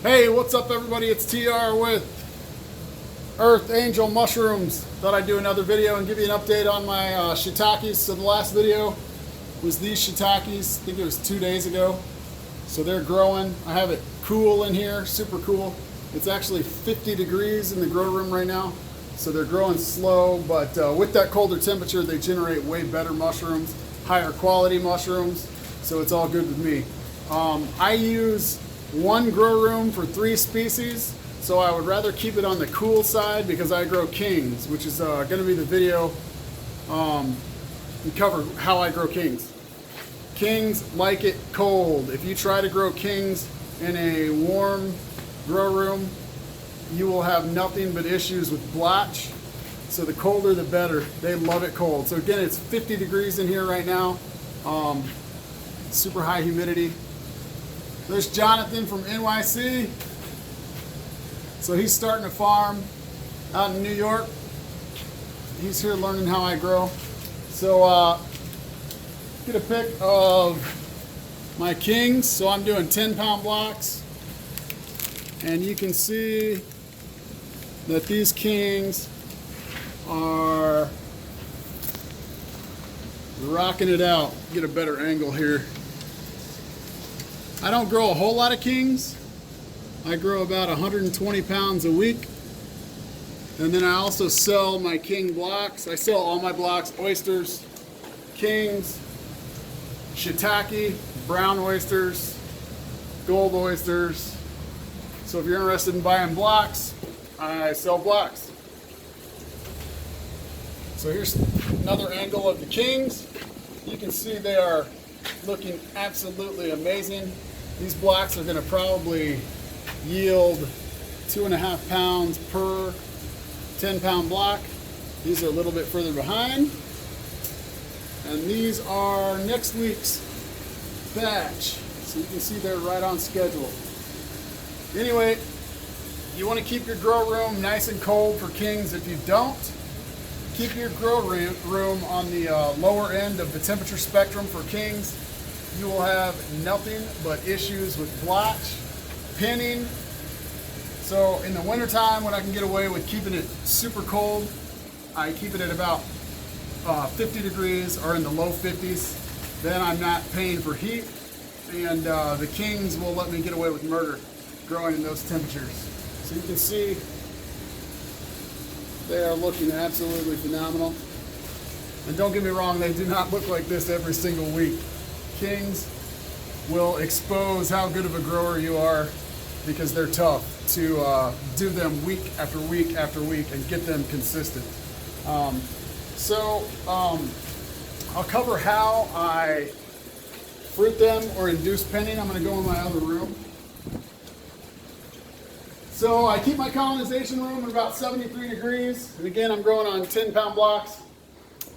Hey, what's up everybody? It's TR with Earth Angel Mushrooms. Thought I'd do another video and give you an update on my shiitakes. So the last video was these shiitakes. I think it was 2 days ago. So they're growing. I have it cool in here, super cool. It's actually 50 degrees in the grow room right now. So they're growing slow, but with that colder temperature, they generate way better mushrooms, higher quality mushrooms. So it's all good with me. I use one grow room for 3 species, so I would rather keep it on the cool side because I grow kings, which is going to be the video and cover how I grow kings. Kings like it cold. If you try to grow kings in a warm grow room, you will have nothing but issues with blotch. So the colder the better. They love it cold. So again, it's 50 degrees in here right now. Super high humidity. There's Jonathan from NYC. So he's starting a farm out in New York. He's here learning how I grow. So get a pic of my kings. So I'm doing 10-pound blocks. And you can see that these kings are rocking it out. Get a better angle here. I don't grow a whole lot of kings. I grow about 120 pounds a week. And then I also sell my king blocks. I sell all my blocks: oysters, kings, shiitake, brown oysters, gold oysters. So if you're interested in buying blocks, I sell blocks. So here's another angle of the kings. You can see they are looking absolutely amazing. These blocks are going to probably yield 2.5 pounds per 10-pound block. These are a little bit further behind. And these are next week's batch. So you can see they're right on schedule. Anyway, you want to keep your grow room nice and cold for kings. If you don't, keep your grow room on the lower end of the temperature spectrum for kings. You will have nothing but issues with blotch, pinning. So in the wintertime, when I can get away with keeping it super cold, I keep it at about 50 degrees or in the low 50s. Then I'm not paying for heat, and the kings will let me get away with murder growing in those temperatures. So you can see they are looking absolutely phenomenal. And don't get me wrong, they do not look like this every single week. Kings will expose how good of a grower you are because they're tough to do them week after week after week and get them consistent. I'll cover how I fruit them or induce pinning. I'm going to go in my other room. So I keep my colonization room at about 73 degrees. And again, I'm growing on 10-pound blocks.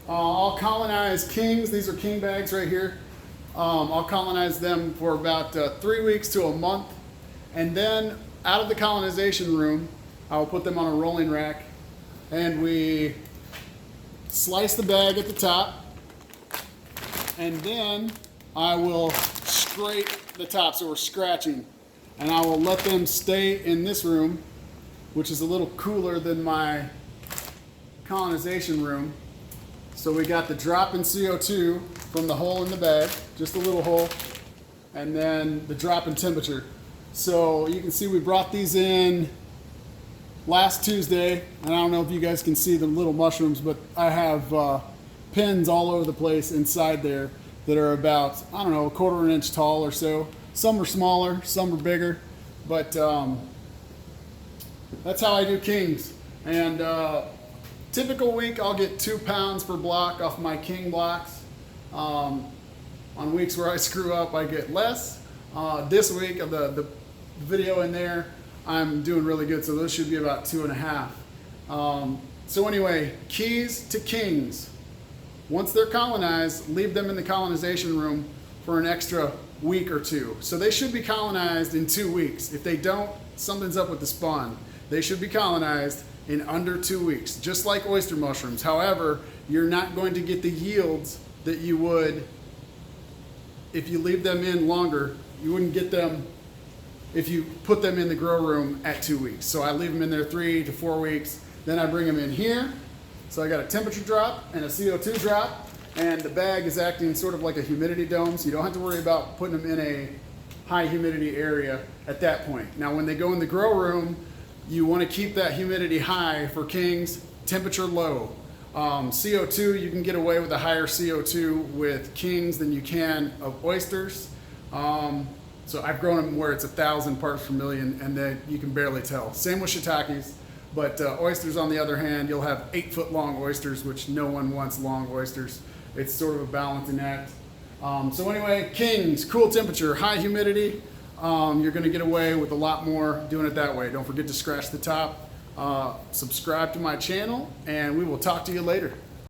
I'll colonize kings. These are king bags right here. I'll colonize them for about 3 weeks to a month. And then out of the colonization room, I'll put them on a rolling rack. And we slice the bag at the top. And then I will scrape the top, so we're scratching. And I will let them stay in this room, which is a little cooler than my colonization room. So we got the drop in CO2 from the hole in the bag, just a little hole, and then the drop in temperature. So you can see we brought these in last Tuesday, and I don't know if you guys can see the little mushrooms, but I have pins all over the place inside there that are about, I don't know, a quarter of an inch tall or so. Some are smaller, some are bigger, but that's how I do kings. And typical week, I'll get 2 pounds per block off my king blocks. On weeks where I screw up, I get less. This week, of the video in there, I'm doing really good, so those should be about 2.5. So anyway, keys to kings. Once they're colonized, leave them in the colonization room for an extra week or 2. So they should be colonized in 2 weeks. If they don't, something's up with the spawn. They should be colonized in under 2 weeks, just like oyster mushrooms. However, you're not going to get the yields that you would if you leave them in longer. You wouldn't get them if you put them in the grow room at 2 weeks. So I leave them in there 3 to 4 weeks. Then I bring them in here. So I got a temperature drop and a CO2 drop, and the bag is acting sort of like a humidity dome, so you don't have to worry about putting them in a high humidity area at that point. Now when they go in the grow room, you want to keep that humidity high for kings, temperature low. CO2, you can get away with a higher CO2 with kings than you can of oysters. So I've grown them where it's 1,000 parts per million, and then you can barely tell. Same with shiitakes, but oysters on the other hand, you'll have 8-foot long oysters, which no one wants long oysters. It's sort of a balancing act. So anyway, kings, cool temperature, high humidity. You're gonna get away with a lot more doing it that way. Don't forget to scratch the top, subscribe to my channel, and we will talk to you later.